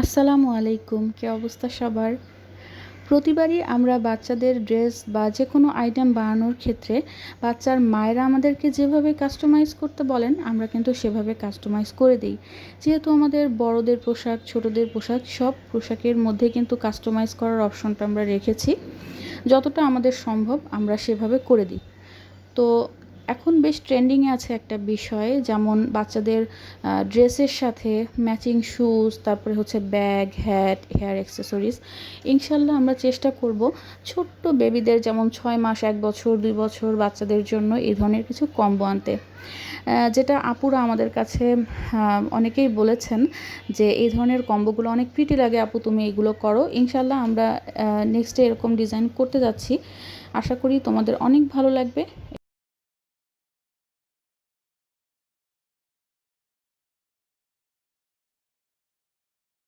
আসসালামু আলাইকুম, কী অবস্থা সবার? প্রতিবারই আমরা বাচ্চাদের ড্রেস বা যেকোনো আইটেম বানানোর ক্ষেত্রে বাচ্চার মায়েরা আমাদেরকে যেভাবে কাস্টমাইজ করতে বলেন আমরা কিন্তু সেভাবে কাস্টমাইজ করে দিই। যেহেতু আমাদের বড়দের পোশাক, ছোটদের পোশাক সব পোশাকের মধ্যে কিন্তু কাস্টমাইজ করার অপশনটা আমরা রেখেছি। যতটা আমাদের সম্ভব আমরা সেভাবে করে দিই। তো এখন বেশ ট্রেন্ডিংয়ে আছে একটা বিষয়, যেমন বাচ্চাদের ড্রেসের সাথে ম্যাচিং শুজ, তারপরে হচ্ছে ব্যাগ, হ্যাট, হেয়ার অ্যাক্সেসরিজ। ইনশাল্লাহ আমরা চেষ্টা করব ছোট্ট বেবিদের, যেমন 6 মাস, 1 বছর, 2 বছর বাচ্চাদের জন্য এই ধরনের কিছু কম্বো আনতে। যেটা আপুরা আমাদের কাছে অনেকেই বলেছেন যে এই ধরনের কম্বোগুলো অনেক প্রিটি লাগে আপু, তুমি এগুলো করো। ইনশাল্লাহ আমরা নেক্সটে এরকম ডিজাইন করতে যাচ্ছি। আশা করি তোমাদের অনেক ভালো লাগবে